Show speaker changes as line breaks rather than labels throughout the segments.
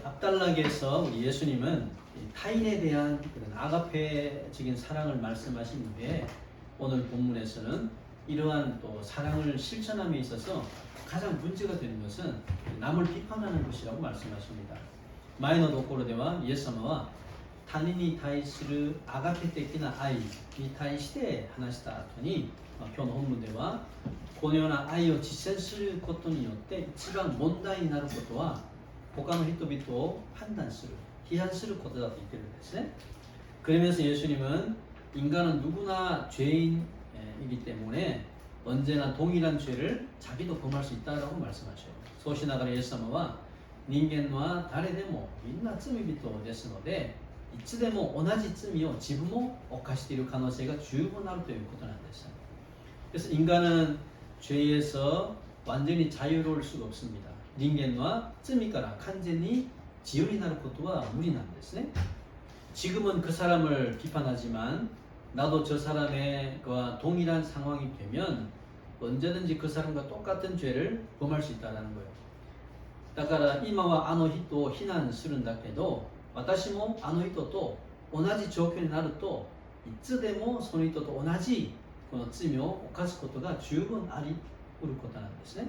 앞달락에서 우리 예수님은 타인에 대한 그런 아가페적인 사랑을 말씀하신 후에 오늘 본문에서는 이러한 또 사랑을 실천함에 있어서 가장 문제가 되는 것은 남을 비판하는 것이라고 말씀하십니다. 마이너 도코로데와 예사마와 타니니 타이스르 아가페 때끼나 아이 이 타이 시대에 하나시다 하더니 교노 본문대와 고노요나 아이を実践することによって一番問題になることは他の人々を判断する批判することだと言ってるんですね。 그러면서 예수님은 인간은 누구나 죄인이기 때문에 언제나 동일한 죄를 자기도 범할 수 있다라고 말씀하셔요. 소시나가라 예수様は 人間は誰でもみんな罪人ですのでいつでも同じ罪を自分も犯している可能性が十分あるということなんです。 그래서 인간은 죄에서 완전히 자유로울 수가 없습니다. 人間は罪から完全に自由になることは無理なんですね。 지금은 그 사람을 비판하지만 나도 저 사람과 동일한 상황이 되면 언제든지 그 사람과 똑같은 죄를 범할 수 있다는 거예요. だから今はあの人を非難するんだけど私もあの人と同じ状況になるといつでもその人と同じこの罪を犯すことが十分あり得ることなんですね。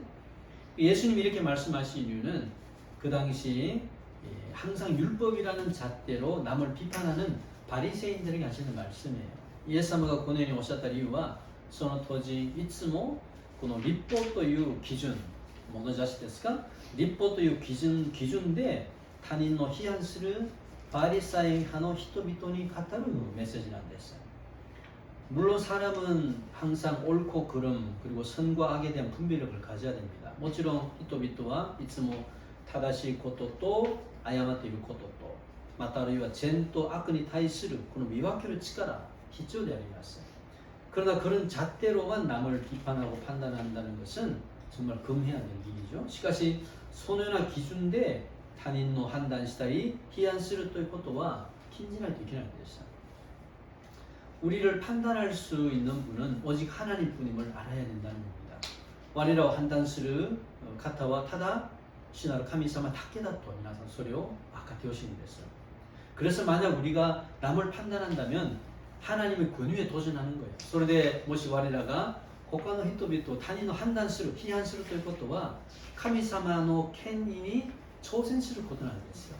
예수님이 이렇게 말씀하신 이유는 그 당시 항상 율법이라는 잣대로 남을 비판하는 바리새인들에게 하시는 말씀이에요. 예수님가このようにおっしゃった理由はその当時いつもこの立法という基準物差しですか立法という基準で他人の批判するバリサイ派の人々に語るメッセージなんです。 물론 사람은 항상 옳고 그름 그리고 선과 악에 대한 분별력을 가져야 됩니다. 모처럼 히토비토와 이츠모 타다시 코토 아야마테 이루 코토 마타루이와 젠또 악니 타이스르 그는 미와케를 치가라 히초데 아리마스. 그러나 그런 잣대로만 남을 비판하고 판단한다는 것은 정말 금해야 될 일이죠. しかしそのような基準で他人の判断したり批判するということは禁じないといけないんです。 우리를 판단할 수 있는 분은 오직 하나님뿐임을 알아야 된다는 겁니다. 와리라오 한단스르 카타와 타다 시나르 카미사마 타케다토 미나산 소리오 아카테오시니 됐어요. 그래서 만약 우리가 남을 판단한다면 하나님의 권위에 도전하는 거예요. 그런데 모시 와리라가 고가노 히토비토 타니노 한단스르 희한스르 될 것도와 카미사마노 켄인이 초센스를 고등하게 됐어요.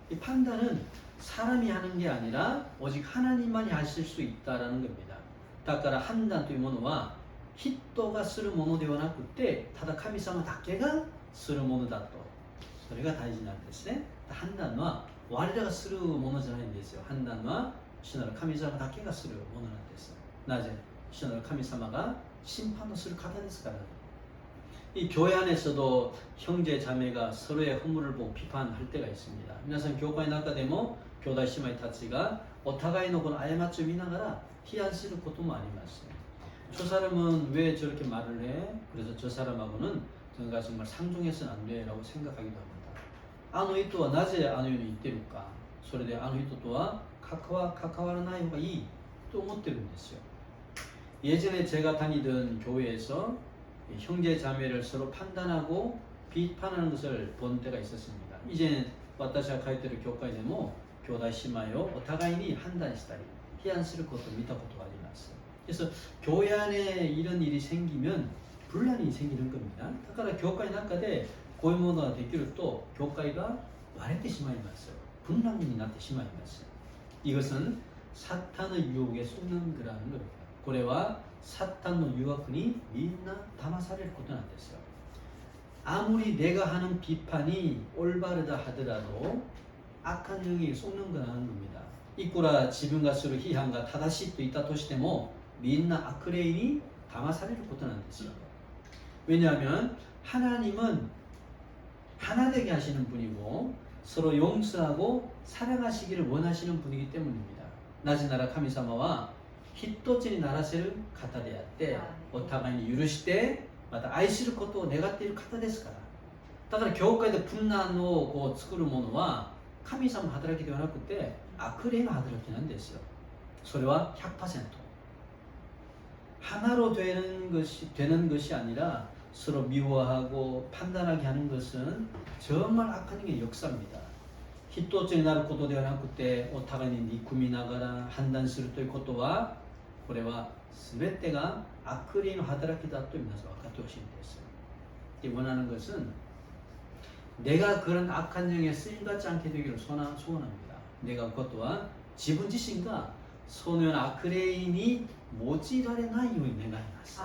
이 판단은 사람이 하는 게 아니라 오직 하나님만이 하실 수 있다라는 겁니다. だから判断というものは人がするものではなくてただ神様だけがするものだとそれが大事なんですね。判断は我らがするものじゃないんですよ。判断は主なる神様だけがするものなんです。なぜ主なる神様が審判をする方ですから。 이 교회 안에서도 형제 자매가 서로의 허물을 보고 비판할 때가 있습니다. 皆さん教会の中でも兄弟姉妹たちがお互いのこの過ちを見ながら批判することもあります。 저 사람은 왜 저렇게 말을 해? 그래서 저 사람하고는 제가 정말 상종해서는 안 돼라고 생각하기도 합니다. あの人はなぜあのように言ってるかそれであの人とは関わらない方がいいと思ってるんですよ。 예전에 제가 다니던 교회에서 형제 자매를 서로 판단하고 비판하는 것을 본 때가 있었습니다. 이제는 와타시가 가이테르 교회에も兄弟姉妹をお互いに判断したり批判することを見たことがあります。 그래서 교회 안에 이런 일이 생기면 분란이 생기는 겁니다. だから教会の中でこういうものができると教会が割れてしまいます。分断になってしまいます。 이것은 사탄의 유혹에 속는 거라는 겁니다. これは 사탄의 유혹이 민나 담아살릴 것도 안 됐어요. 아무리 내가 하는 비판이 올바르다 하더라도 악한 영이 속는 거라는 겁니다. 이꾸라 지분과 스스로 희한과 타다시도 있다 또しても 민나 아크레인이 담아살릴 것도 안 됐어요. 왜냐하면 하나님은 하나 되게 하시는 분이고 서로 용서하고 사랑하시기를 원하시는 분이기 때문입니다. 나지나라 카미사마와 一つにならせる方であってお互いに許してまた愛することを願っている方ですから。だから教会で分断をこう作るものは神様の働きではなくて悪霊の働きなんですよ。それは 100% 하나로 되는 것이 아니라 서로 미워하고 판단하게 하는 것은 정말 악한 영의 역사입니다. ヒットチになることではなくて、お互いに憎みながら判断するということは、これは全てが悪霊の働きだと皆さん分かってほしいんです。원하는 것은 내가 그런 악한 영에 쓰임받지 않게 되기를 소원합니다. 내가 그것과 지분 자신과 소년 아크레인이 모지라레나이 요인 내가 해놨어.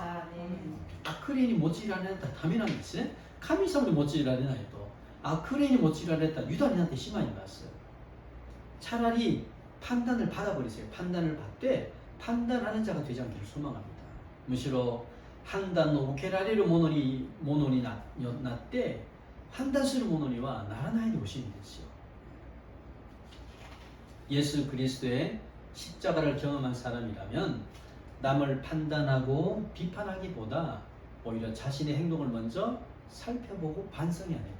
아크레인이 모지라레나이다 다미난 것이 카미사물이 모지라레나이도 아크레인이 모지라레다 유다인한테 심하게 났어요. 차라리 판단을 받아버리세요. 판단을 받되 판단하는 자가 되지 않기를 소망합니다. 무시로 판단 오케라리로 모노니 났대 판단스를 모노니와 나라나이도 오시는 것이요. 예수 그리스도의 십자가를 경험한 사람이라면 남을 판단하고 비판하기보다 오히려 자신의 행동을 먼저 살펴보고 반성해야 됩니다.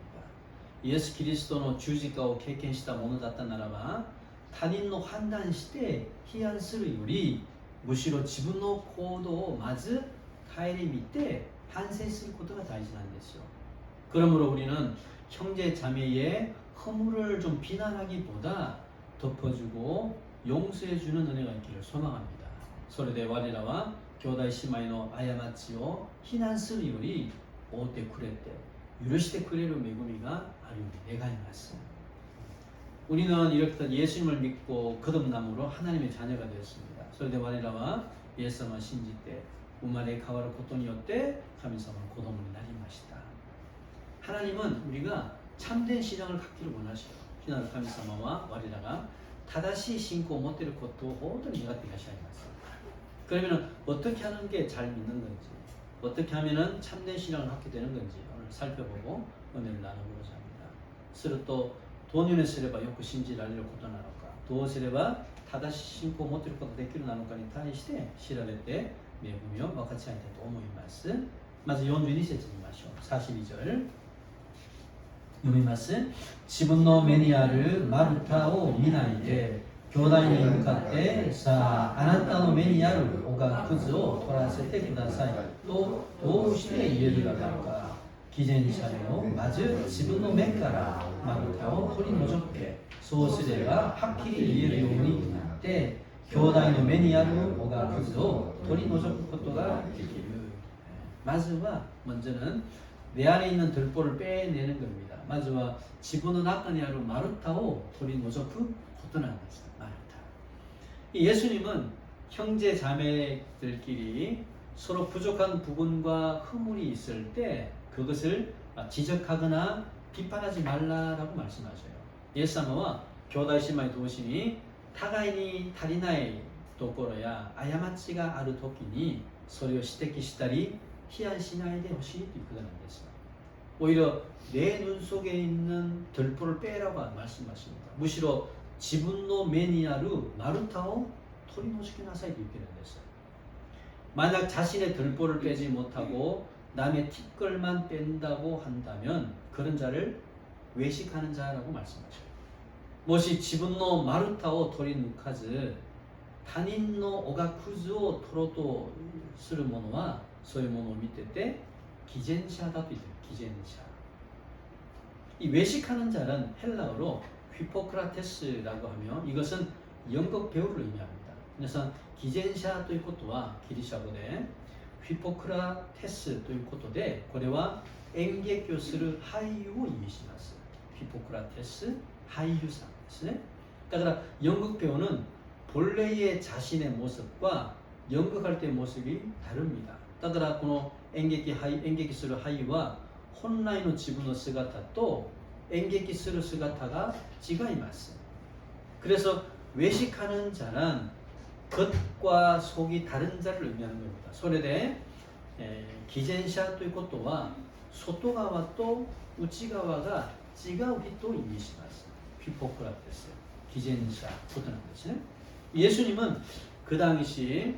예수 그리스도의 주지가を経験したものだったならば他人の判断して批判するよりむしろ自分の行動をまず顧みて反省することが大事なんですよ. 그러므로 우리는 형제 자매의 허물을 좀 비난하기보다 덮어주고 용서해주는 은혜가 있기를 소망합니다. それで我らは兄弟姉妹の過ちを非難するより覆ってくれて許してくれる恵みがあるように願います. 우리는 이렇게 예수님을 믿고 거듭남으로 하나님의 자녀가 되었습니다. それで我らはイエス様を信じて生まれ変わることによって神様の子供になりました. 하나님은 우리가 참된 신앙을 갖기를 원하셔요. 신앙의神様は 我らが 다다시 신고 못 될 것도 모든 이가 되게 하셔야겠어요. 그러면 어떻게 하는 게 잘 믿는 건지, 어떻게 하면은 참된 신앙을 갖게 되는 건지 오늘 살펴보고 은혜를 나누고자 합니다. するとどのようにすればよく信じられることなのか、どうすれば正しい信仰を持っていることができるなのかに対して調べて恵みを分かち合いたいと思います。まず42節見ましょう。42절読みます。自分の目にある丸太を見ないで兄弟に向かってさああなたの目にあるおがくずを取らせてくださいとどうして言えるだろうか。偽善者よまず自分の目から丸太を取り除け。そうすればはっきり言えるようになって兄弟の目にあるおがくずを取り除くことができる。まずは먼저는 내 안에 있는 들보를 빼내는 겁니다. まずは自分の中にある丸太を取り除くことなんです.丸太. 예수님은 형제 자매들끼리 서로 부족한 부분과 허물이 있을 때 그것을 지적하거나 비판하지 말라라고 말씀하셔요. イエス様は兄弟姉妹同士に互いに足りないところや過ちがあるときにそれを指摘したり批判しないでほしいということなんです. 오히려 내 눈 속에 있는 들보를 빼라고 말씀하십니다. 무시로 지분노 매니아루 마루타오 토리노시키나사이 이렇게됐어요. 만약 자신의 들보를 빼지 못하고 남의 티끌만 뺀다고 한다면 그런 자를 외식하는 자라고 말씀하셔요. 무시 지분노 마루타오 토리누카즈 타닌노 오가쿠즈오 토로토 쓰르 모노와 소유 모노 밑에 기젠샤다 또 있어요. 기젠샤. 이 외식하는 자는 헬라어로 휘포크라테스라고 하며 이것은 연극 배우를 의미합니다. 그래서 기젠샤 또いうことは 기리샤어で 휘포크라테스 또いうことでこれは演劇をする俳優を意味します. 휘포크라테스俳優さんですね. 그러니까 연극 배우는 본래의 자신의 모습과 연극할 때의 모습이 다릅니다. だからこの演劇する俳優は本来の自分の姿と演劇する姿が違います. 그래서 외식하는 자는 겉과 속이 다른 자를 의미하는 겁니다. それで偽善者ということは外側と内側が違う人を意味します. 히포크라테스, 기젠자ことなんですね. 예수님은 그 당시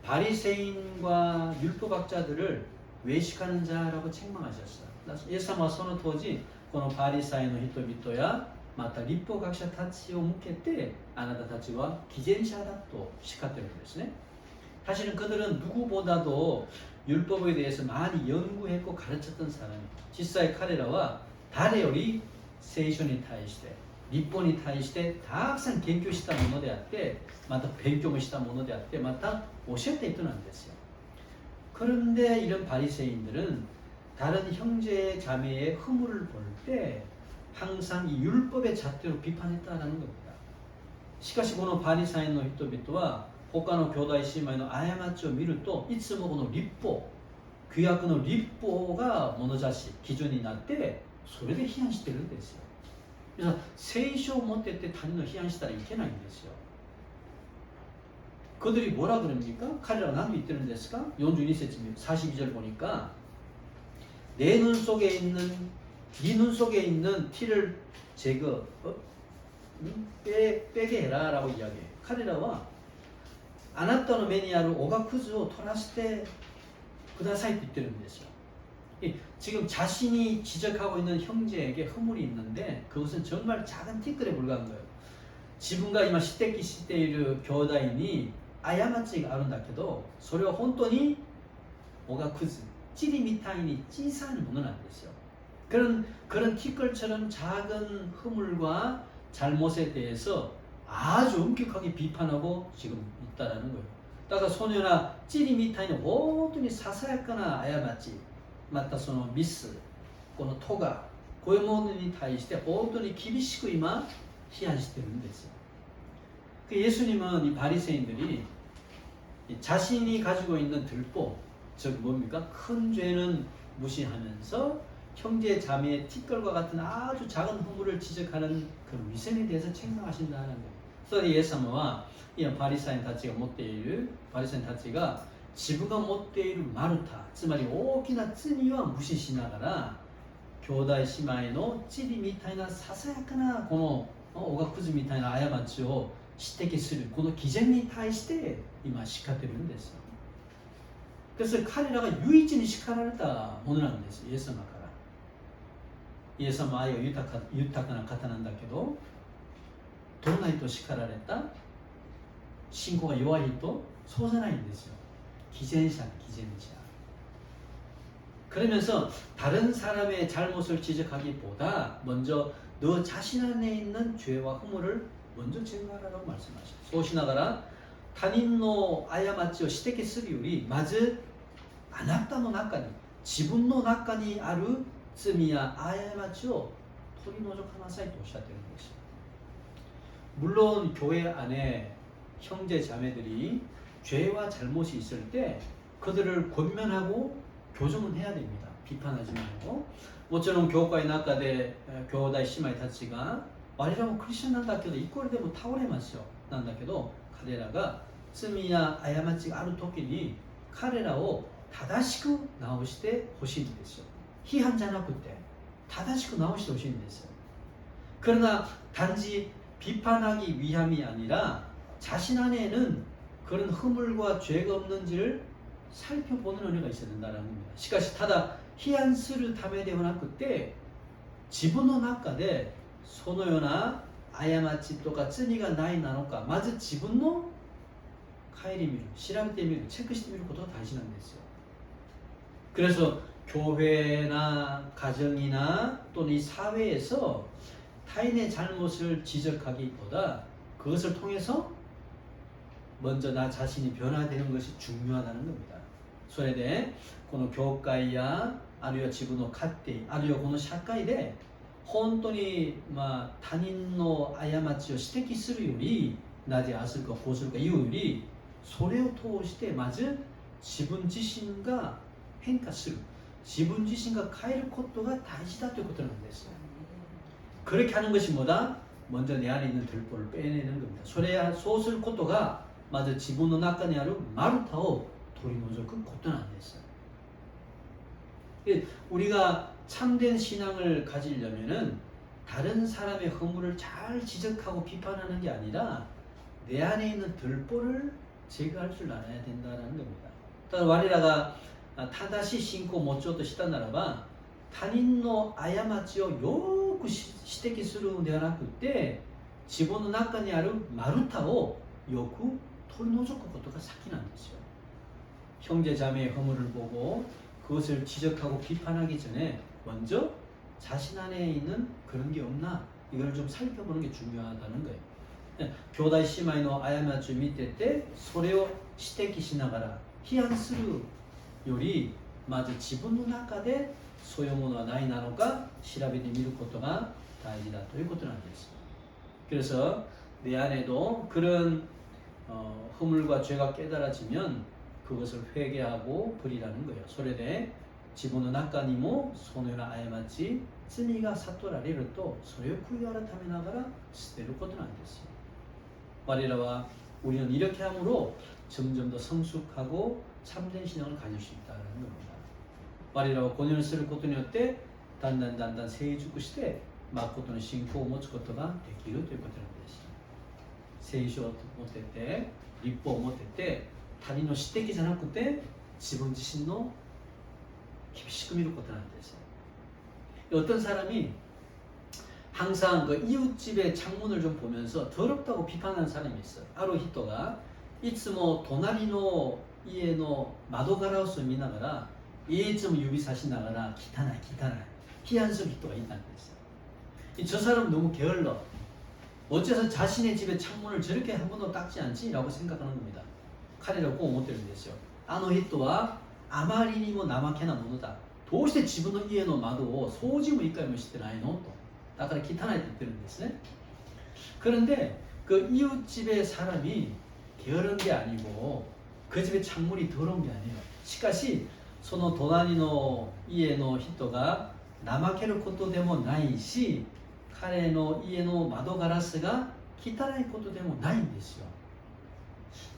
바리새인과 율법학자들을 외식하는 자라고 책망하셨어요. 예수님은 その当時このパリサイの人々やまた立法学者たちを向けてあなたたちは偽善者だと叱っているんですね. 사실은 그들은 누구보다도 율법에 대해서 많이 연구했고 가르쳤던 사람이에요. 実際彼らは誰より聖書に対して日本に対してたくさん研究したものであって、また勉強もしたものであって、また教えた人なんですよ。그런데 이런 바리새인들은 다른 형제 자매의 허물을 볼 때 항상 이 율법의 잣대로 비판했다라는 겁니다. しかしこのパリサイの人々は他の兄弟姉妹の過ちを見るといつもこの律法、旧約の律法が物差し、基準になってそれで批判してるんですよ。그래서聖書を持ってって他人を批判したらいけないんですよ。 그들이 뭐라 그럽니까?彼らは何と言ってるんですか? 42절 42절 보니까 내 눈 속에 있는 네 눈 속에 있는 티를 제거 빼게 해라 라고 이야기해요. 彼らはあなたの目にあるおがくずを取らせてくださいって言ってるんですよ. 지금 자신이 지적하고 있는 형제에게 허물이 있는데 그것은 정말 작은 티끌에 불과한 거예요. 지분과 이마 시대기 시대의 교다인이 過ちがあるんだけど、それは本当におがくず、チリみたいに小さいものなんですよ。 그런 티끌처럼 작은 허물과 잘못에 대해서 아주 엄격하게 비판하고 지금 있다라는 거예요. 따라서 소녀나 찌리 미타이는 모든ささやかな過ち、またそのミス、このトガ、こういうものに対して本当に厳しく今批判してるんですよ。 예수님은 이 바리새인들이 자신이 가지고 있는 들보, 즉 뭡니까? 큰 죄는 무시하면서 형제 자매의 티끌과 같은 아주 작은 허물을 지적하는 그 위선에 대해서 책망하신다는 거예요. 그래서 예수님은 이 바리새인たちが持っているバリサインたちが自分が持っている丸太、つまり大きな罪は無視しながら兄弟姉妹のチリみたいなささやかなこのおがくずみたいな過ちを指摘するこの基準に対して今叱ってるんですよ。 그래서彼らが唯一に叱られたものなんです。イエス様から。イエス様は愛は豊かな方なんだけど、どんな人叱られた？信仰が弱い人？そうじゃないんですよ。기젠샤. 그러면서 다른 사람의 잘못을 지적하기보다 먼저 너 자신 안에 있는 죄와 허물을 먼저 제거하라고 말씀하셨어요. そうしながら他人の過ちを指摘するよりまずあなたの中に自分の中にある罪や過ちを取り除かなさいとおっしゃっているんですよ。 물론 교회 안에 형제 자매들이 죄와 잘못이 있을 때 그들을 권면하고 교정은 해야 됩니다. 비판하지 말고. 모처럼 교회의中で兄弟姉妹たちが我らもクリスチャンなんだけどいこれでも倒れますよなんだけど彼らが罪や過ちがある時に彼らを正しく直してほしいんですよ。批判じゃなくて正しく直してほしいんですよ。 그러나 단지 비판하기 위함이 아니라 자신 안에는 그런 허물과 죄가 없는지를 살펴보는 은혜가 있어야 된다는 겁니다. しかしただ批判するためではなくて自分の中でそのような過ちとか罪がないなのかまず自分の顧みる、調べてみる、チェックしてみることが大事なんですよ。 그래서 교회나 가정이나 또는 이 사회에서 타인의 잘못을 지적하기보다 그것을 통해서 먼저 나 자신이 변화되는 것이 중요하다는 겁니다. それでこの教会やあるいは自分の家庭あるいはこの社会で本当に他人の過ちを指摘するよりなぜああするかこうするか言うよりそれを通してまず自分自身が変化する自分自身が変えることが大事だということなんですよ。 그렇게 하는 것이 뭐다? 먼저 내 안에 있는 들보를 빼내는 겁니다. 소설 것도가 맞아 지분의中にある 마루타を 도리노조 그 것도 안 됐어요. 우리가 참된 신앙을 가지려면은 다른 사람의 허물을 잘 지적하고 비판하는 게 아니라 내 안에 있는 들보를 제거할 줄 알아야 된다는 겁니다. 와리라가 타다시 신고 못줘도したならば他人の過ちをよく指摘するのではなくて自分の中にある丸太をよく取り除くことが先なんですよ。 형제 자매의 허물을 보고 그것을 지적하고 비판하기 전에 먼저 자신 안에 있는 그런 게 없나 이걸 좀 살펴보는 게 중요하다는 거예요. 교다이 시마이노 아야마츠 밑에 때 소레오 시테키 시나가라 히안스루 요리 마저 지분 나카데 소요모노가 나이 나노가 시라베데 미루 것도가 다이지다 또いうことなんです. 그래서 내 안에도 그런 허물과 죄가 깨달아지면 그것을 회개하고 버리라는 거예요. 소레데 지분의 낙가니모 소노나 아야마치 쯔미가 사토라리를 또 소요 쿠이하라 타메나가라 스테르 것도는 안 됐어요. 와리라와 우리는 이렇게 함으로 점점 더 성숙하고 참된 신앙을 가질 수 있다는 겁니다. 와리라와 고년을 쓸 것도によってだんだん成熟して誠の信仰を持つことができるということなんです。聖書を持ってて、立法を持ってて、他人の指摘じゃなくて自分自身の厳しく見ることなんです。어떤 사람이 항상 그 이웃집의 창문을 좀 보면서 더럽다고 비판하는 사람이 있어요. 아루 히토가 이츠모 도나리노 이에노 마도가라우스 미나가라 이에쯤 유비사시나가라 기타나 희한스 히토가 있다는 거예요. 저 사람 너무 게을러. 어째서 자신의 집의 창문을 저렇게 한 번도 닦지 않지? 라고 생각하는 겁니다. 카레라고 못되는 됐어요. 아노 히토와 아마리니모 나마케나 모노다. 도시대 지분의 이에노 마도 소지무 이까이모 시테나이노 또. 아까 기타나이 뜻되는 됐어요. 그런데 그 이웃집의 사람이 게으른 게 아니고 그 집의 창문이 더러운 게 아니에요. 시카시 소노 도나니노 이에노 히토가 나마케르 것도 데모 나이시 카레노 이에노 마도 가라스가 기타나이 것도 데모 나인 됐어요.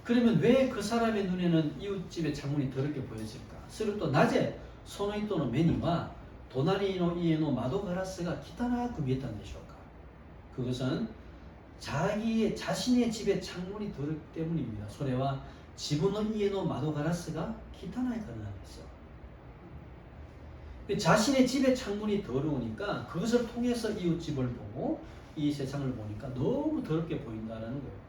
그러면 왜 그 사람의 눈에는 이웃집의 창문이 더럽게 보여질까? 그리고 또 낮에 소노 히토의 메니와 도나리노 이에노 마도 가라스가 기타나고 미했다는 것일까? 그것은 자신의 집의 창문이 더럽기 때문입니다. 소래와 지분의 이에노 마도 가라스가 기타나에 가능하겠어. 자신의 집의 창문이 더러우니까 그것을 통해서 이웃집을 보고 이 세상을 보니까 너무 더럽게 보인다는 거예요.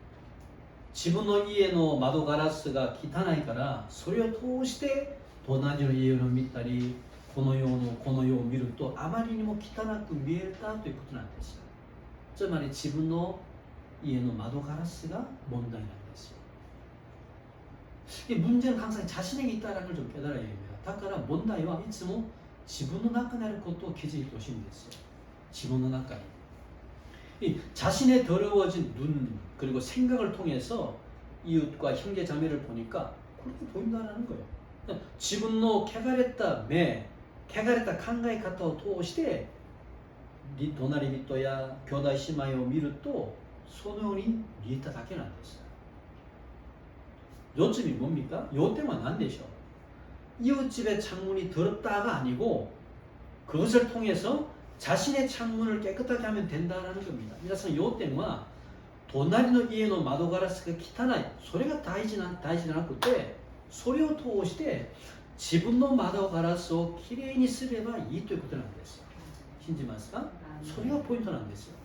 지분의 이에노 마도 가라스가 기타나에 가라 소리を通して隣の家を見たりこの世を見るとあまりにも汚く見えたということなんですよ。つまり自分の家の窓ガラスが問題なんですよ。이 문제는 항상 자신에게 있다는 걸 좀 깨달아야 됩니다. だから問題はいつも自分の中にあることを気づいてほしいんですよ。自分の中に。이 자신의 더러워진 눈 그리고 생각을 통해서 이웃과 형제 자매를 보니까 그렇게 보인다는 거예요. 自分の汚れた目汚れた考え方を通して隣人や兄弟姉妹を見るとそのように見えただけなんです。요점이 뭡니까? 요점은 난데죠. 이웃집의 창문이 더럽다가 아니고 그것을 통해서 자신의 창문을 깨끗하게 하면 된다는 겁니다. 그래서 요점은 도나리노 이에노 마도 가라스가 기타나이 소리가 다이지는 않고 때それを通して自分の窓ガラスをきれいにすればいいということなんです。信じますか？それがポイントなんですよ。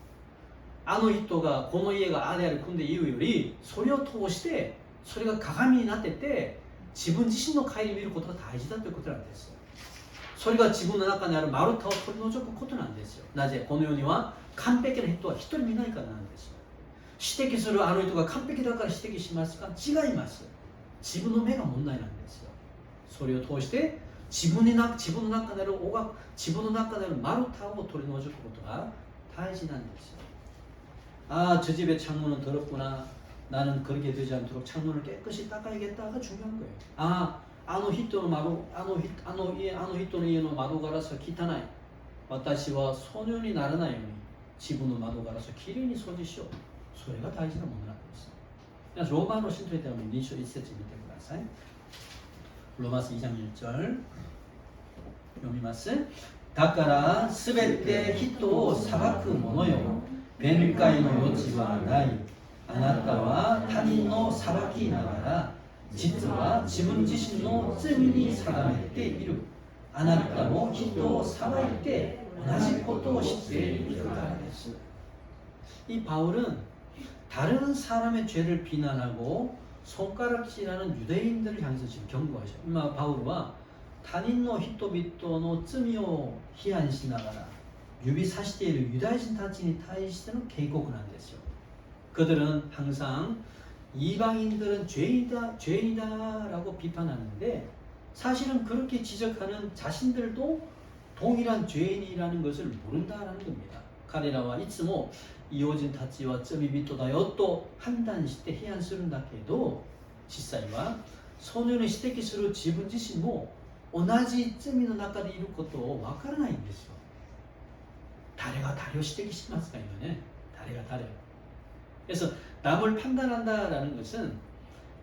あの人がこの家がああである組んで言うよりそれを通してそれが鏡になってて自分自身の顧みることが大事だということなんですよ。それが自分の中にある丸太を取り除くことなんですよ。なぜこの世には完璧な人は一人もいないからなんですよ。指摘するあの人が完璧だから指摘しますか？違います。自分の目が問題なんですよ。それを通して自分の中にある自分の中にある丸太を取り除くことが大事なんですよ。아, 저 집의 창문은 더럽구나. 나는 그렇게 되지 않도록 창문을 깨끗이 닦아야겠다가 중요한 거예요. 아, 아노 히토의家の窓ガラスは汚い。私はそのようにならないように自分の窓ガラスをきれいに掃除しよう。それが大事なものなんです。ローマの信徒に対して2章1節見てください。ローマ書2章1절読みます。だからすべて人を裁く者よ、弁解の余地はない。あなたは他人の裁きながら実は自分自身の罪に定めている。あなたも人を裁いて同じことをしているからです。이 바울은 다른 사람의 죄를 비난하고 손가락질하는 유대인들을 향해서 지금 경고하셔요. 이마 바울과 타닌노 히토비토노 쯔미오 히안시나가라 指差しているユダヤ人たちに対しての警告なんですよ。 그들은 항상 이방인들은 죄인이다라고 비판하는데 사실은 그렇게 지적하는 자신들도 동일한 죄인이라는 것을 모른다라는 겁니다. 彼らはいつも異邦人たちは罪人だよと判断して批判するんだけど、実際はそのように指摘する自分自身も同じ罪の中でいることをわからないんですよ。誰が誰を指摘しますか今ね。誰が誰を。 그래서 남을 판단한다라는 것은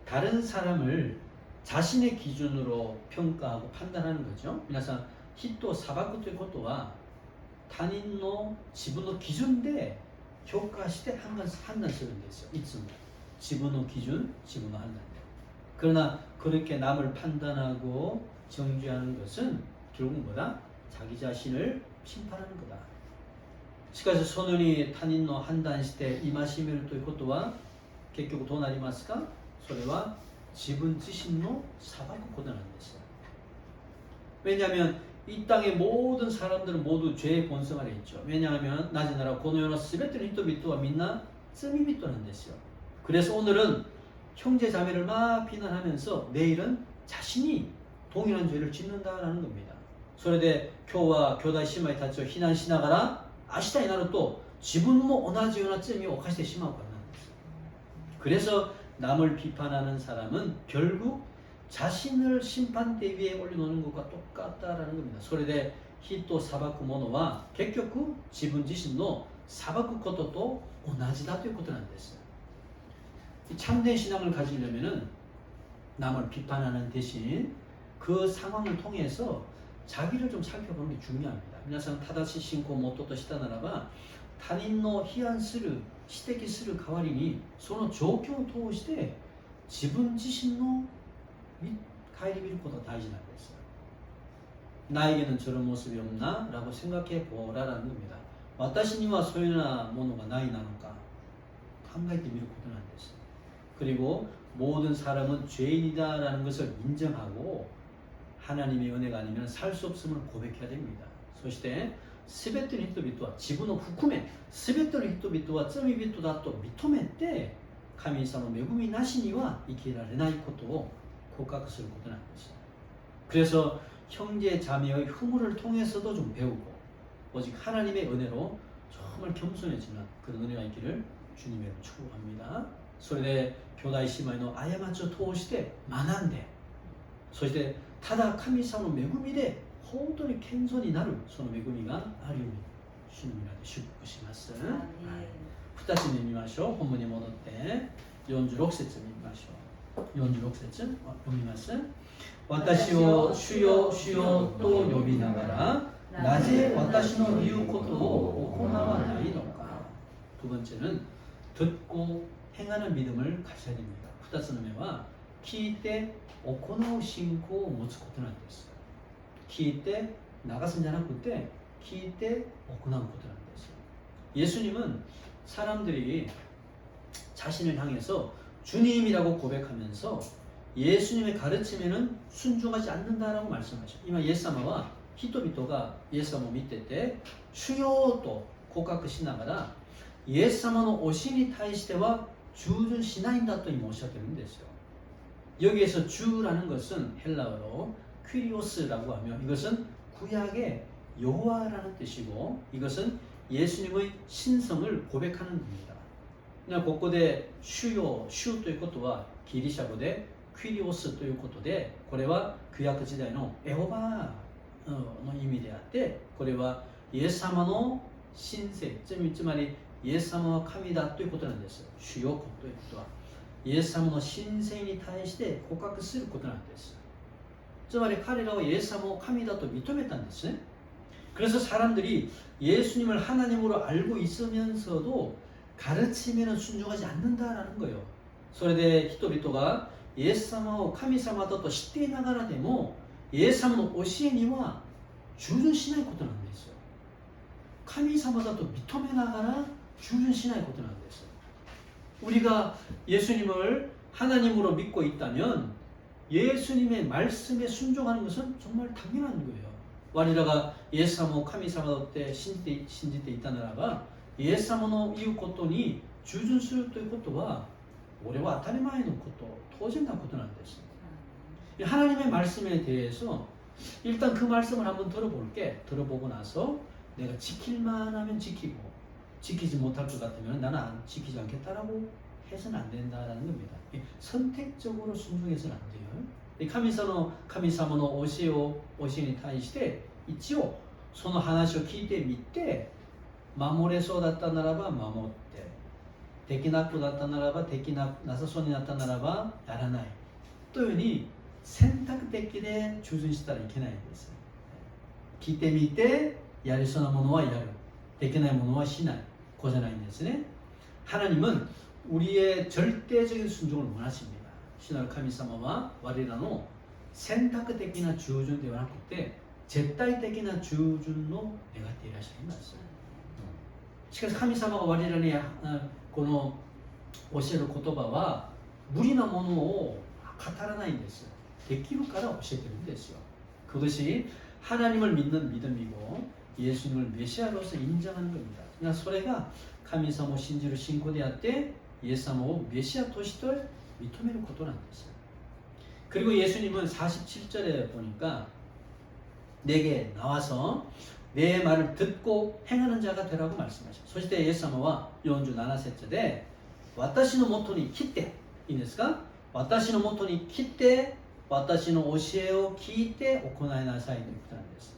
다른 사람을 자신의 기준으로 평가하고 판단하는 거죠. 皆さん、人を裁くということは他人の自分の基準で評価して判断するんですよ。いつも自分の基準、自分の判断で。 그러나 그렇게 남을 판단하고 정죄하는 것은 결국 뭐다? 자기 자신을 심판하는 거다. しかしそのように他人の判断して戒めるということは結局どうなりますか？それは自分自身の裁くことなんですよ。 왜냐하면 이 땅의 모든 사람들은 모두 죄의 본성 아래 있죠. 왜냐하면 나지나라この世のすべての人々はみんな罪人なんですよ。 그래서 오늘은 형제 자매를 막 비난하면서 내일은 자신이 동일한 죄를 짓는다라는 겁니다. それで今日は兄弟姉妹たちを非難しながら明日になると自分も同じような罪を犯してしまうからなんです。 그래서 남을 비판하는 사람은 결국 자신을 심판대 위에 올려놓는 것과 똑같다라는 겁니다. それで人を裁く者は結局自分自身の裁くことと同じだということなんです。 참된 신앙을 가지려면은 남을 비판하는 대신 그 상황을 통해서 자기를 좀 살펴보는 게 중요합니다. 皆さん正しい信仰を持とうとしたならば他人の批判する指摘する代わりにその状況を通して自分自身の顧みることが大事なんです。 나에게는 저런 모습이 없나? 라고 생각해 보라라는 겁니다. 私にはそういうようなものがないなのか考えてみることなんです。 그리고 모든 사람은 죄인이다라는 것을 인정하고 하나님의 은혜가 아니면 살 수 없음을 고백해야 됩니다. そして全ての人々は自分を含め全ての人々は罪人だと認めて神様の恵みなしには生きられないことを告白することなんです。 그래서 형제 자매의 후무를 통해서도 좀 배우고 오직 하나님의 은혜로 정말 겸손해지는 그런 은혜가 있기를 주님의 이름으로 축복합니다. それで兄弟姉妹の過ちを通して学んでそしてただ神様の恵みで本当に謙遜になるその恵みがあるように主の皆で祝福します。 2つ目見ましょう。本文に戻って46節見ましょう。46節読みます。私を主よ主よと呼びながらなぜ私の言うことを行わないのか。 두 번째는 듣고 행하는 믿음을 가져야 됩니다. 2つ目は聞いて行う信仰を持つことなんです。聞いて流すんじゃなくて聞いて行うことなんです。 예수님은 사람들이 자신을 향해서 주님이라고 고백하면서 예수님의 가르침에는 순종하지 않는다라고 말씀하셨어요. 이마 예수様は 人々がイエス様を見てて主よと告白しながらイエス様の教えに対しては従順しないんだと今おっしゃってるんですよ. 여기에서 주라는 것은 헬라어로 퀴리오스라고 하며 이것은 구약의 여호와라는 뜻이고 이것은 예수님의 신성을 고백하는 겁니다. 그냥 곳곳에 슈요, 슈ということはギリシャ語でクィリオスということでこれは旧約時代のエホバの意味であってこれはイエス様の神性つまりイエス様は神だということなんです。主よということはイエス様の神性に対して告白することなんです。つまり彼らはイエス様を神だと認めたんですね。 그래서 사람들이 예수님을 하나님으로 알고 있으면서도 가르침에는 순종하지 않는다라는 거예요. それで人々がイエス様を神様だと知っていながらでもイエス様の教えには従順しないことなんですよ。神様だと認めながら従順しないことなんです。 우리가 예수님을 하나님으로 믿고 있다면 예수님의 말씀에 순종하는 것은 정말 당연한 거예요. 我らがイエス様を神様だって信じていたならば、イエス様の言うことに従順するということは俺は当たり前のこと、当然なことなんです。하나님의 말씀에 대해서 일단 그 말씀을 한번 들어볼게. 들어보고 나서 내가 지킬만 하면 지키고 지키지 못할 것 같으면 나는 지키지 않겠다라고 해서는 안 된다라는 겁니다. 선택적으로 순종해서는 안 돼요. 神様の教えに対して一応その話を聞いてみて守れそうだったならば守って、できなくなったならばできなさそうになったならばやらないというように選択的で従順したらいけないんです。聞いてみてやりそうなものはやる、できないものはしない、こうじゃないんですね。 하나님은 우리의 절대적인 순종을 원하십니다. 신의神様は 我らの選択的な従順ではなくて絶対的な従順を願っていらっしゃいます。しかし神様が我らにこの教える言葉は無理なものを語らないんです。できるから教えてるんですよ。 그것이 하나님을 믿는 믿음이고 예수님을 메시아로서 인정하는 겁니다. 그러니까 それが神様を信じる信仰であってイエス様をメシアとして認めることなんです。 그리고 예수님은 47절에 보니까 내게 나와서 내 말을 듣고 행하는 자가 되라고 말씀하셨어요. そしてイエス様は47節で私のもとに来ていいんですか、私のもとに来て私の教えを聞いて行いなさいということなんです。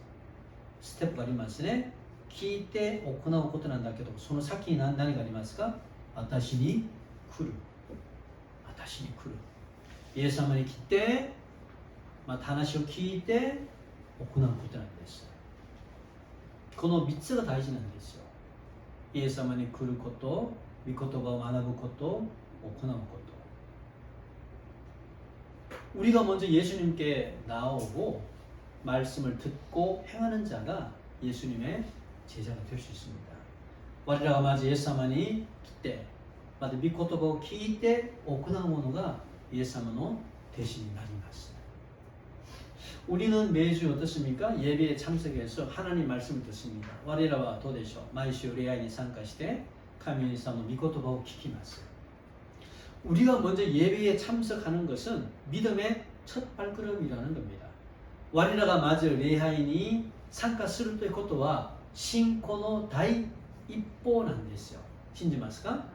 ステップがありますね。聞いて行うことなんだけど、その先に何がありますか。私に来る、私に来る、イエス様に来てまた話を聞いて行うことなんです。この3つが大事なんですよ。イエス様に来ること、御言葉を学ぶこと、行うこと。 우리가 먼저 예수님께 나오고 말씀을 듣고 행하는 자가 예수님의 제자가 될 수 있습니다. 我らがまずイエス様に来てまた御言葉を聞いて行うものがイエス様の弟子になります。 우리는 매주 어떻습니까? 예배에 참석해서 하나님 말씀을 듣습니다. 我らはどうでしょう? 매주礼拝に参加して神様の御言葉を聞きます。 우리가 먼저 예배에 참석하는 것은 믿음의 첫 발걸음이라는 겁니다. 我らがまず礼拝に参加するということは信仰の第一歩なんですよ。信じますか？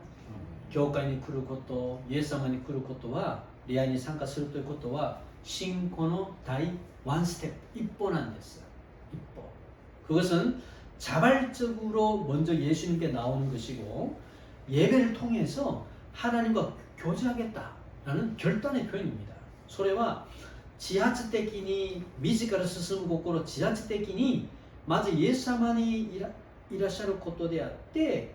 教会に来ること、イエス様に来ることは、礼拝に参加するということは信仰の第1ステップ、一歩なんです。一歩。 그것은 자발적으로 먼저 예수님께 나오는 것이고 예배를 통해서 하나님과 교제하겠다라는 결단의 표현입니다. それは自発的に自ら進む心、自発的にまずイエス様にいらっしゃることであって、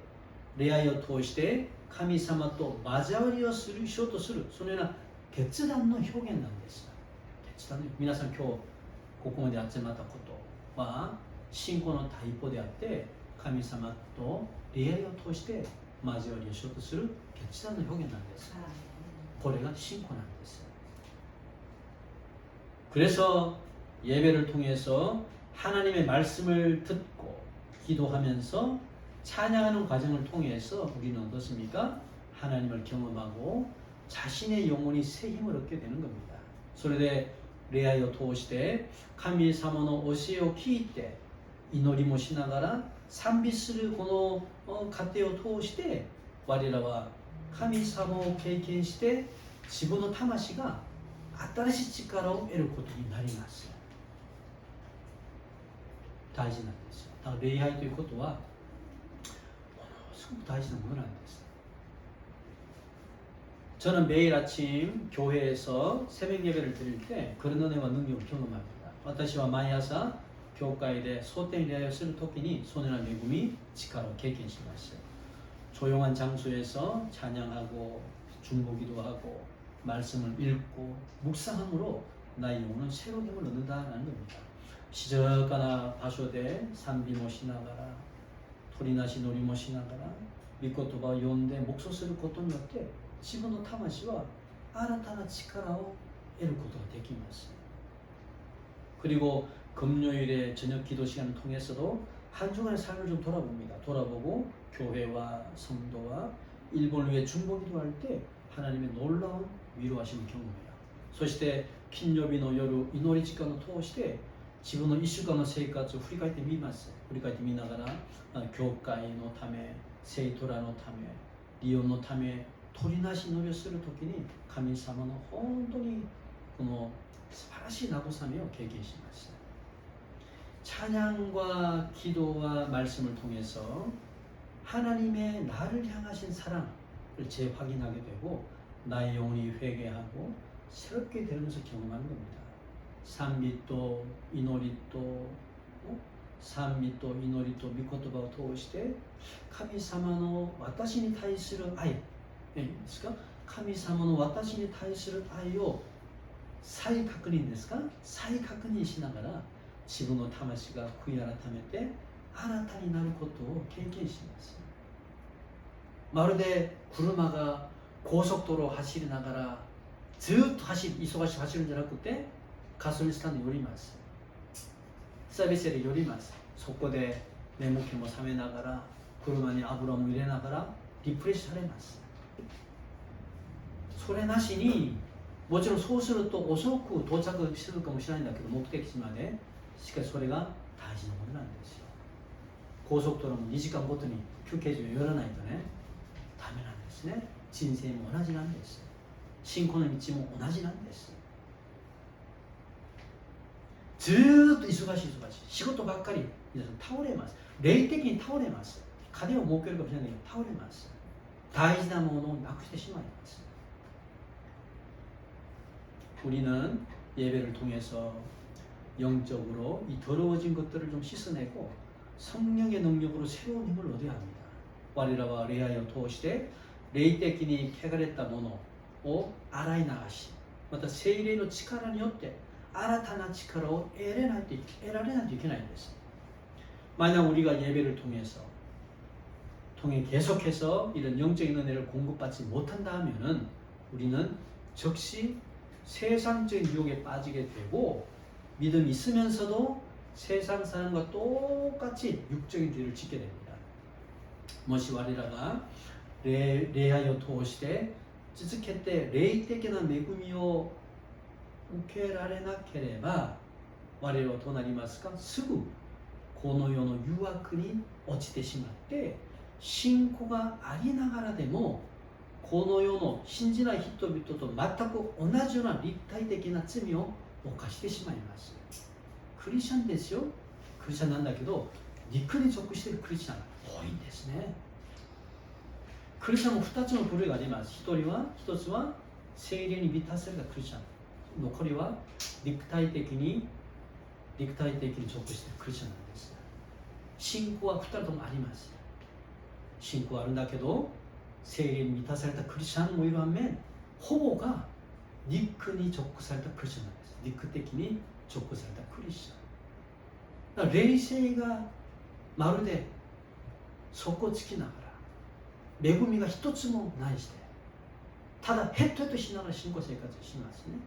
礼拝を通して神様と交わりをしようとする、そのような決断の表現なんです。決断の、皆さん今日ここまで集まったことは信仰の第一歩であって、神様と礼拝を通して交わりをしようとする決断の表現なんです。これが信仰なんです。 그래서 예배를 통해서 하나님의 말씀을 듣고 기도하면서 찬양하는 과정을 통해서 우리는 어떻습니까? 하나님을 경험하고 자신의 영혼이 새 힘을 얻게 되는 겁니다. それで礼拝を通して神様の教えを聞いて祈りもしながら賛美するこの過程を通して我らは神様を経験して自分の魂が新しい力を得ることになります。大事なんですよ。だから礼拝ということはすごく大事なものなんです。 저는 매일 아침 교회에서 새벽 예배를 드릴 때 그런 은혜와 능력을 경험합니다. 私は毎朝教会で蒼天礼拝をするときにそのような恵み、力を経験します。 조용한 장소에서 찬양하고 중보기도하고 말씀을 읽고 묵상함으로 나의 영혼은 새로운 힘을 얻는다는 겁니다. 시적하나 바소대 산비 못しながら鳥なし乗りもしながら御言葉を読んで黙想することによって自分の魂は新たな力を得ることができます。 그리고 금요일에 저녁 기도 시간을 통해서도 한 주간의 삶을 좀 돌아봅니다. 돌아보고 교회와 성도와 일본을 위해 중보기도할 때 하나님의 놀라운 위로하심을 경험해요. そして金曜日の夜祈り時間を通して自分の1週間の生活を振り返ってみます。振り返ってみながら教会のため、聖トラのため、リオンのため取りなし祈りをするときに神様の本当にこの素晴らしい慰めを経験しました。 찬양과 기도와 말씀을 통해서 하나님의 나를 향하신 사랑을 재확인하게 되고 나의 영혼이 회개하고 새롭게 되면서 경험하는 겁니다. 산미또 이노리또 산미또 이노리또 미코토바を通して神様の私に対する愛ですか神様の私に対する愛を再確認ですか再確認しながら自分の魂が悔い改めて新たになることを経験します。まるで車が高速道路を走りながらずっと忙しく走るんじゃなくてガソリンスタンドに寄ります。サービスエリアに寄ります。そこで眠気も覚めながら車に油も入れながらリフレッシュされます。それなしにもちろんそうすると遅く到着するかもしれないんだけど目的地までしかしそれが大事なものなんですよ。高速道路も2時間ごとに休憩所を寄らないとねダメなんですね。人生も同じなんです。信仰の道も同じなんです。ずーっと忙しい仕事ばっかり皆さん倒れます。霊的に倒れます。金を儲けるかもしれないけど倒れます。大事なものをなくしてしまいます。 우리는 예배를 통해서 영적으로 이 더러워진 것들을 좀 씻어내고 성령의 능력으로 새로운 힘을 얻어야 합니다. 와리라와 레아여 통해霊的に汚れたものを洗い流し、また聖霊の力によって新たな力を得られないといけないんです。 만약 우리가 예배를 통해 계속해서 이런 영적인 은혜를 공급받지 못한다 하면은 우리는 즉시 세상적인 유혹에 빠지게 되고 믿음이 있으면서도 세상 사람과 똑같이 육적인 죄를 짓게 됩니다. 모시 와리라가 레하여 도시대 찌즈케때 레이테케나 메구미오 우케라레나케레바 와리라가 도나리마스까 스구 고노요의 유학이 落ちてしまって信仰がありながらでもこの世の信じない人々と全く同じような立体的な罪を犯してしまいます。クリスチャンですよ。クリスチャンなんだけど肉に属しているクリスチャンが多いんですね。クリスチャンも2つの部類があります。1つは聖霊に満たされたクリスチャン、残りは肉体的に属しているクリスチャンなんです。信仰は2人ともあります。信仰はあるんだけど聖霊に満たされたクリスチャンもいる反面ほぼが肉に直されたクリスチャンなんです。肉的に直されたクリスチャンだから霊性がまるで底つきながら恵みが一つもないしてただヘッドヘッドしながら信仰生活をしますね。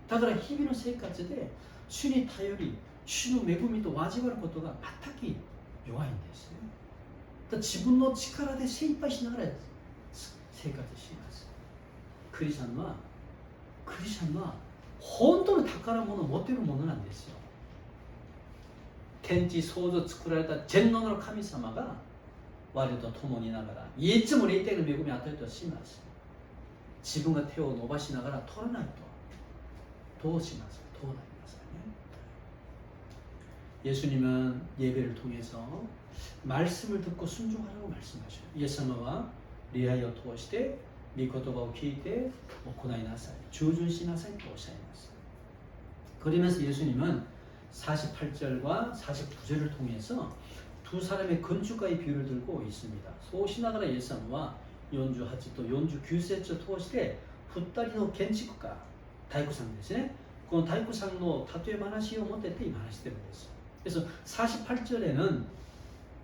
だから日々の生活で主に頼り主の恵みと交わることが全く弱いんですね。だから自分の力で精一杯しながら生活します。クリスチャンは本当の宝物を持っているものなんですよ。天地創造作られた全能の神様が我と共にいながらいつも霊的な恵みを与えてします。自分が手を伸ばしながら取らないとどうしますか。どうなりますかね。 예수님은 예배를 통해서 말씀을 듣고 순종하라고 말씀하셔요. 예수님은 리하여 도시되 미코토바を聞いて行いなさい、従順しなさいとおっしゃいます。 그러면서 예수님은 48절과 49절을 통해서 두 사람의 건축가의 비유를 들고 있습니다. 소시나가라 예수님과 연주하지 또 연주규세처 통해 2人の建築家大工さんですね。この大工さんの例え話を持って今話してるんです。 그래서 48절에는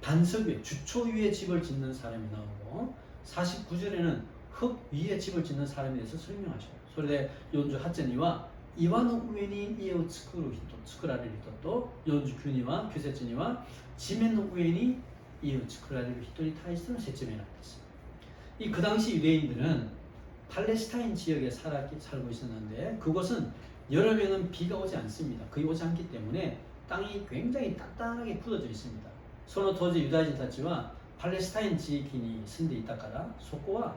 반석 위에 주초 위에 집을 짓는 사람이 나오고 49절에는 흙 위에 집을 짓는 사람에 대해서 설명하셔요. それで48절니와 岩の上に家を作る人、作られる人と49には、9節には地面の上に家を作られる人に対しての説明なんです。이 그 당시 유대인들은 팔레스타인 지역에 살고 있었는데 그곳은 여름에는 비가 오지 않습니다. 거의 오지 않기 때문에 땅이 굉장히 단단하게 굳어져 있습니다. その当時ユダヤ人たちはパレスタイン地域に住んでいたからそこは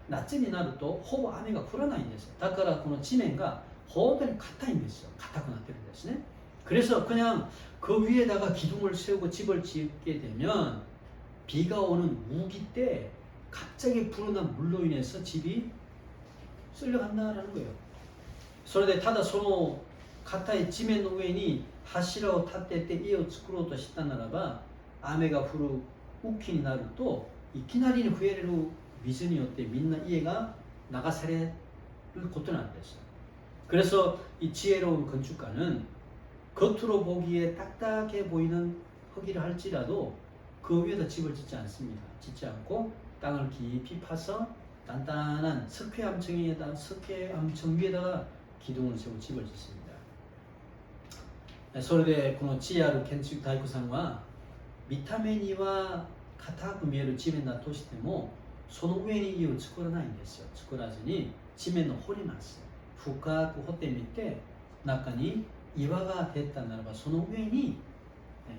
夏になるとほぼ雨が降らないんですよ。だからこの地面が本当に硬いんですよ。硬くなってるんですね。 그래서 그냥 그 위에다가 기둥을 세우고 집을 짓게 되면 비가 오는 우기 때 갑자기 불어난 물로 인해서 집이 쓸려간다라는 거예요. それでただその硬い地面の上に柱を立てて家を作ろうとしたならば雨が降る雨季になるといきなり増える水によってみんな家が流されることなんです。 그래서 이 지혜로운 건축가는 겉으로 보기에 딱딱해 보이는 흙이라 할지라도 그 위에다 집을 짓지 않습니다. 짓지 않고 땅을 깊이 파서 단단한 석회암청 위에다가 기둥을 세우고 집을 짓습니다. それでこの知恵ある建築大工さんは見た目には硬く見える地面だとしてもその上に家を作らないんですよ。作らずに地面を掘ります。深く掘ってみて中に岩が出たならばその上に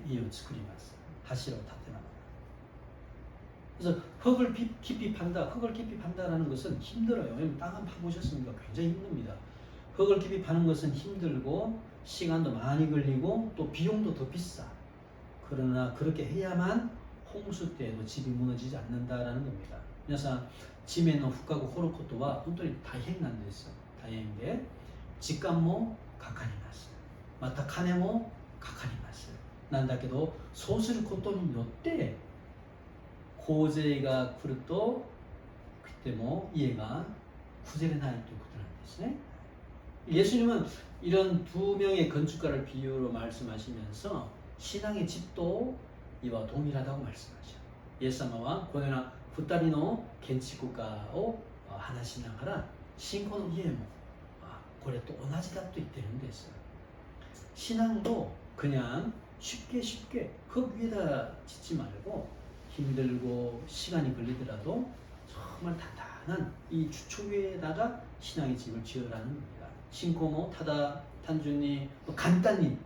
家を作ります。柱を立てながら。 그래서 흙을 깊이 판다라는 것은 힘들어요. 왜냐면 땅 한 파보셨으니까 굉장히 힘듭니다. 흙을 깊이 파는 것은 힘들고 시간도 많이 걸리고 또 비용도 더 비싸. 그러나 그렇게 해야만 홍수 때에도 집이 무너지지 않는다라는 겁니다. 그래서地面の深く掘ることは本当に大変なんですよ。大変で時間もかかります。また金もかかります。なんだけどそうすることによって洪水が来ると그때も家が崩れないということなんですね。 예수님은 이런 두 명의 건축가를 비유로 말씀하시면서 신앙의 집도 이와 동일하다고 말씀하셔요. イエス様はこのような二人の建築家を話しながら信仰の家もこれと同じだと言ってるんです。 신앙도 그냥 쉽게 흙 위에다 짓지 말고 힘들고 시간이 걸리더라도 정말 단단한 이 주초 위에다가 신앙의 집을 지으라는 겁니다. 신고も 단순히 간단히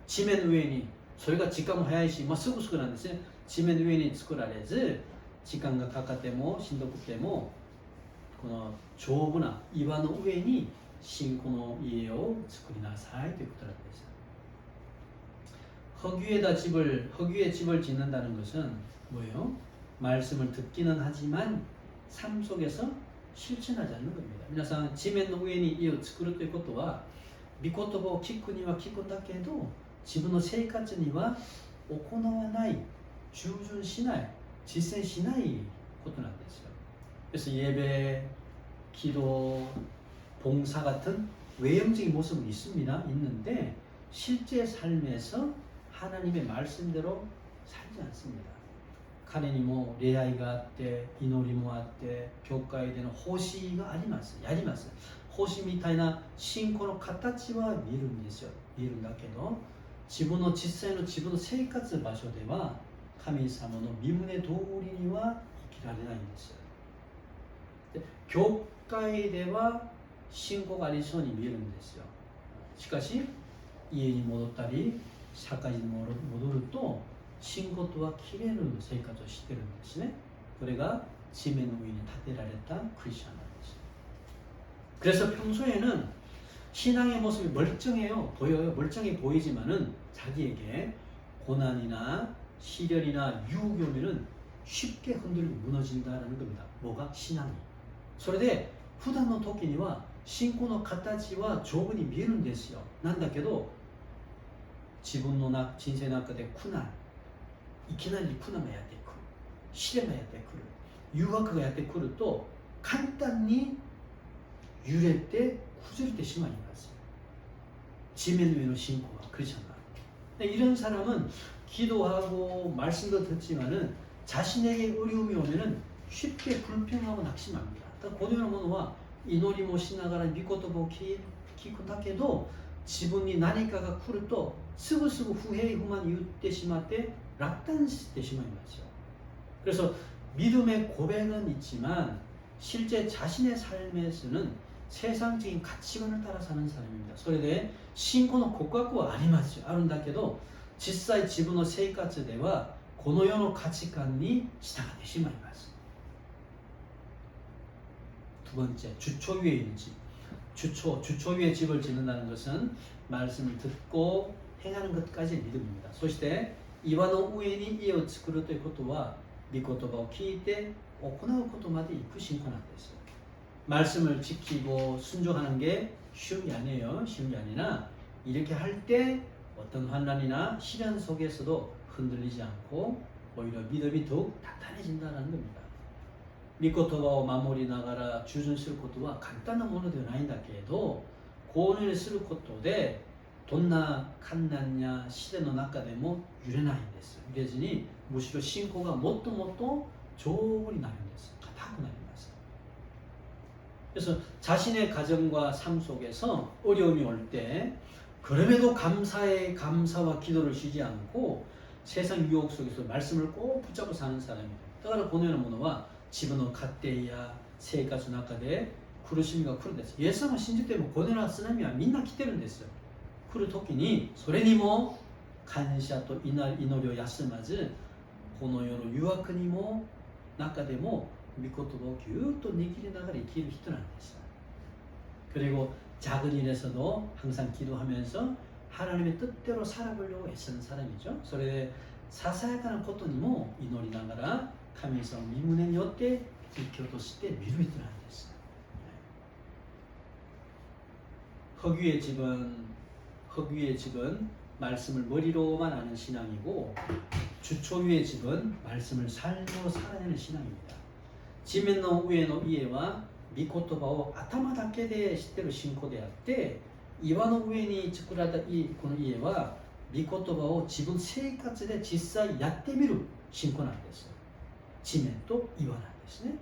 地面上にそれが時間も早いし、すぐすぐなんですね。地面上に作られず時間がかかってもしんどくてもこの丈夫な岩の上に信仰の家を作りなさいということなんです。 흙 위에 집을 짓는다는 것은 뭐예요? 말씀을 듣기는 하지만 삶 속에서 실천하지 않는 겁니다. 皆さん地面の上に家を作るということは御言葉を聞くには聞くんだけど自分の生活には行わない従順しない実践しないことなんですよ。 그래서 예배, 기도, 봉사 같은 외형적인 모습은 있는데 실제 삶에서 하나님의 말씀대로 살지 않습니다. 彼にも礼拝があって祈りもあって教会での奉仕があります。やります。奉仕みたいな信仰の形は見るんですよ。見るんだけど自分の実際の自分の生活場所では神様の御胸通りには生きられないんです。で教会では信仰がありそうに見えるんですよ。しかし家に戻ったり社会に戻ると信仰とは切れる生活をしてるんですね。これが地面の上に建てられたクリスチャンなんです。 그래서 평소에는 신앙의 모습이 보여요. 멀쩡해 보이지만은 자기에게 고난이나 시련이나 유혹이 오면은 쉽게 흔들리고 무너진다라는 겁니다. 뭐가? 신앙이. それで普段の時には信仰の形は丈夫に見えるんですよ。なんだけど自分の人生の中で苦難いきなり苦難がやってくる試練がやってくる誘惑がやってくると簡単に揺れて崩れてしまいます。地面の上の信仰はクリスチャンだ。 이런 사람은 기도하고 말씀도 듣지만은 자신에게 어려움이 오면은 쉽게 불평하고 낙심합니다. このようなものは祈りもしながら御言葉を聞聞くだけど自分に何かが来るとすぐ不平不満言ってしまって落胆してしまいますよ。 그래서 믿음의 고백은 있지만 실제 자신의 삶에서는 세상적인 가치관을 따라 사는 사람입니다. それで信仰の告白はありますよ。あるんだけど実際自分の生活ではこの世の価値観に従ってしまいます。 두 번째, 주초 위에 있는 집. 주초 위에 집을 짓는다는 것은 말씀을 듣고 행하는 것까지의 믿음입니다. そして岩の上に家を作るということは御言葉を聞いて行うことまで行く信仰なんですよ。 말씀을 지키고 순종하는 게 쉬운 게 아니에요. 쉬운 게 아니라 이렇게 할 때 어떤 환난이나 시련 속에서도 흔들리지 않고 오히려 믿음이 더욱 단단해진다는 겁니다. 御言葉を守りながら従順することは簡単なものではないんだけれど、こういうふうにすることでどんな困難や試練の中でも揺れないんです。揺れずにむしろ信仰がもっともっと丈夫になるんです。固くなります。 그래서 자신의 가정과 삶 속에서 어려움이 올 때 그럼에도 감사와 기도를 쉬지 않고 세상 유혹 속에서 말씀을 꼭 붙잡고 사는 사람입니다. だからこのようなものは自分の家庭や生活の中で苦しみが来るんです。イエス様を信じてもこのような津波はみんな来てるんですよ。来る時にそれにも感謝と祈りを休まずこの世の誘惑にも中でも御言葉をぎゅーっと握りながら生きる人なんです。 그리고 작은 일에서도 항상 기도하면서 하나님의 뜻대로 살아보려고 애쓰는 사람이죠. それでささやかなことにも祈りながら神様の御胸によって生きようとして見る人なんです。 흙위의 집은 말씀을 머리로만 아는 신앙이고 주초 위의 집은 말씀을 삶으로 살아내는 신앙입니다. 地面の上の家は御言葉を頭だけで知っている信仰であって岩の上に作られたこの家は御言葉を自分生活で実際やってみる信仰なんです。地面と岩なんですね。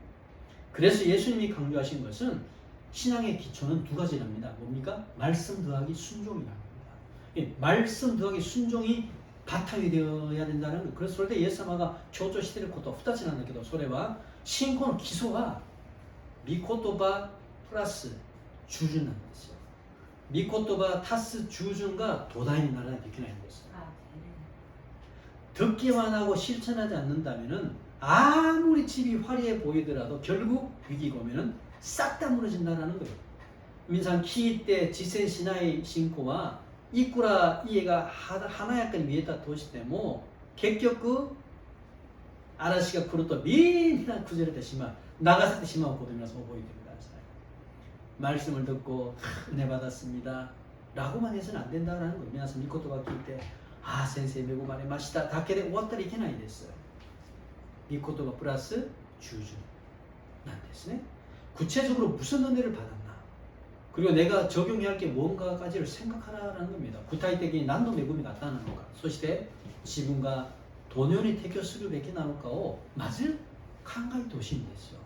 그래서 예수님이 강조하신 것은 신앙의 기초는 두 가지랍니다. 뭡니까? 말씀 더하기 순종이랍니다. 말씀 더하기 순종이 바탕이 되어야 된다는 거. 그래서 그럴 때 예수님가 교조 시대를 것도 2つなんだけどそれは信仰の基礎は御言葉プラス従順なんですよ。御言葉足す従順が土台にならないといけないんです。 듣기만 하고 실천하지 않는다면은 아무리 집이 화려해 보이더라도 결국 위기가 오면은 싹 다 무너진다는 거예요. 민상 키이 때 지센 시나이 신고와 이꾸라 이해가 하나 약간 위에다 도시되모結局 嵐が来るとみんな崩れてしまう流せてしまうことを皆さん覚えてください。 말씀을 듣고 은혜 받았습니다 라고만 해서는 안 된다는 거예요. 皆さん御言葉を聞いてああ先生恵まれましただけで終わったらいけないんです。御言葉プラス従順なんですね。 구체적으로 무슨 은혜를 받았나 그리고 내가 적용해야 할 게 뭔가까지를 생각하라는 겁니다. 구타이적인 난도 매금이 나타나는 것, そして 自分がどのように適応するべきなのかをまず考えてほしいんですよ。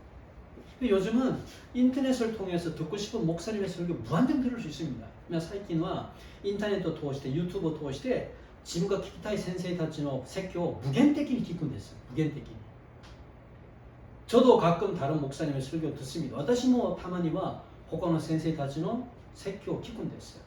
요즘은 인터넷을 통해서 듣고 싶은 목사님의 설교 무한정 들을 수 있습니다. 最近は 인터넷을 通して 유튜브 を通して自分が聞きたい先生たちの説教を無限的に聞くんです。無限的に。 저도 가끔 다른 목사님의 설교 듣습니다. 私もたまには他の先生たちの説教を聞くんです。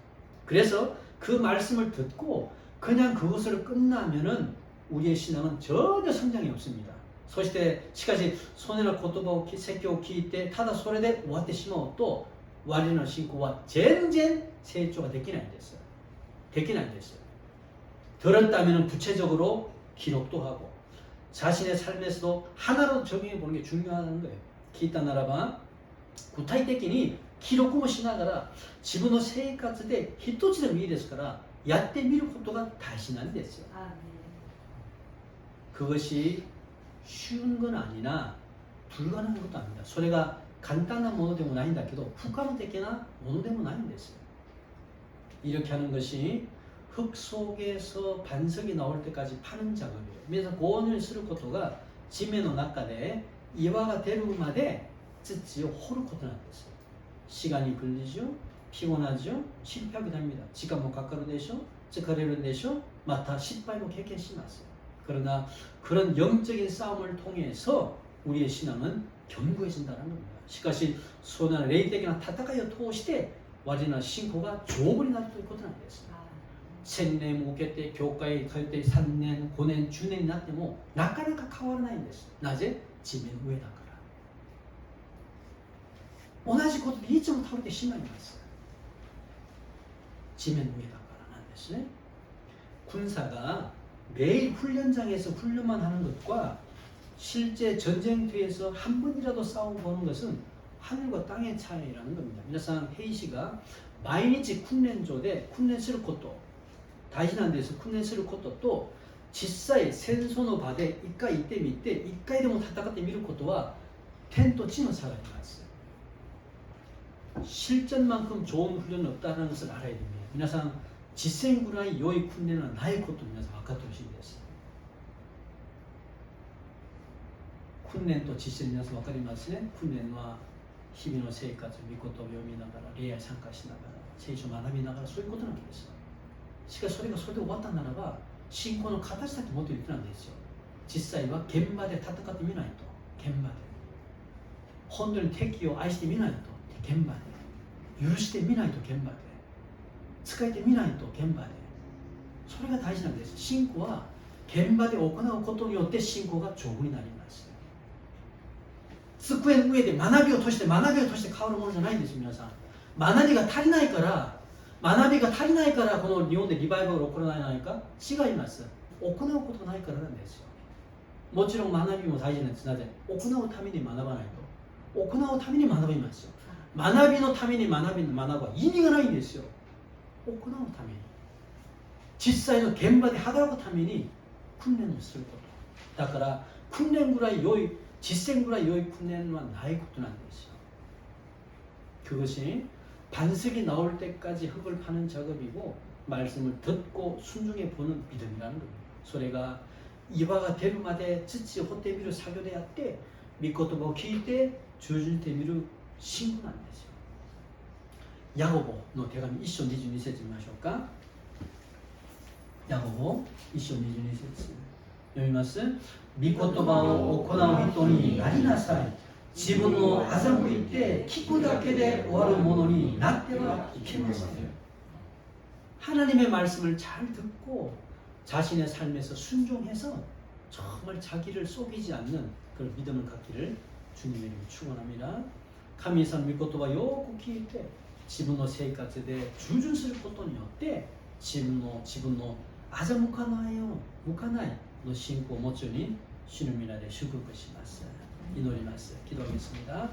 그래서 그 말씀을 듣고 그냥 그것으로 끝나면은 우리의 신앙은 전혀 성장이 없습니다. そしてしかしそのような言葉を説教を聞いてただそれで終わってしまうと我々の信仰は全然成長ができないんです。できないんです。 들었다면 구체적으로 기록도 하고 자신의 삶에서도 하나로 적용해 보는 게 중요하다는 거예요. 聞いたならば具体的に記録もしながら自分の生活で一つでもいいですからやってみることが大事なんですよ。 그것이 쉬운 건 아니나 불가능한 것도 아닙니다. それが簡単なものでもないんだけど不可能的なものでもないんですよ。 이렇게 하는 것이 흙 속에서 반석이 나올 때까지 파는 작업이에요. 그래서 고온을 쓸 것도가 지면의 나가데 이와가 되루まで土を掘ることなんです。 시간이 걸리죠. 피곤하죠? 실패하게 됩니다. 지가 못 가까로 되셔? 즉가래로 되셔? 마타 10바이로 개개시마세요. 그러나 그런 영적인 싸움을 통해서 우리의 신앙은 견고해진다는 겁니다. 시카시 소나 레이덱이나 타타카이어 토시대 와리나 신고가 조업이 날 수 있거든 안 됐습니다. 생年向けて教会通って3年5年10年になってもなかなか変わらないんです。なぜ？地面上だから。同じことでいつも倒れてしまいます。地面上だからなんですね。 군사가 매일 훈련장에서 훈련만 하는 것과 실제 전쟁터에서 한 번이라도 싸워보는 것은 하늘과 땅의 차이라는 겁니다. 皆さん 헤이시가 毎日訓練場で訓練すること大事なんです。訓練することと実際戦争の場で一回行ってみて一回でも戦ってみることは天と地の差があります。 실전만큼 좋은 훈련은 없다는 것을 알아야 됩니다. 皆さん 実践ぐらい良い訓練はないことを皆さん分かってほしいです。訓練と実践皆さん分かりますね。訓練は日々の生活、御言葉を読みながら、礼拝参加しながら、聖書を学びながら、そういうことなんです。しかしそれがそれで終わったならば、信仰の形だけ持っているんですよ。実際は現場で戦ってみないと、現場で。本当に敵を愛してみないと、現場で。許してみないと、現場で。使えてみないと現場でそれが大事なんです。信仰は現場で行うことによって信仰が丈夫になります。机の上で学びを通して変わるものじゃないんですよ。皆さん学びが足りないからこの日本でリバイバルが起こらないか違います。行うことないからなんですよ。もちろん学びも大事なんです。なぜ行うために学ばないと行うために学びますよ。学びのために学ぶは意味がないんですよ。行うために実際の現場で働くために訓練をすること。だから訓練ぐらい良い実践ぐらい良い訓練はないことなんですよ。 그것이 반석이 나올 때까지 흙을 파는 작업이고 말씀을 듣고 순종해 보는 믿음이라는 겁니다. 소리가 이화가 될まで 지치 호테미로 사교돼야 때 믿고도 기대 주줄 때미로 신고는 안 되죠. 야고보の手紙1章22節見ましょうか。ヤゴボ1章22節読みます。御言葉を行う人になりなさい。自分を欺いて聞くだけで終わるものになってはいけません。 하나님의 말씀을 잘 듣고 자신의 삶에서 순종해서 정말 자기를 속이지 않는 그런 믿음을 갖기를 주님의 이름으로 축원합니다. 神様の御言葉をよく聞いて自分の生活で従順することによって自分の欺かないの信仰を持つように主の皆で祝福します。祈ります。기도하겠습니다.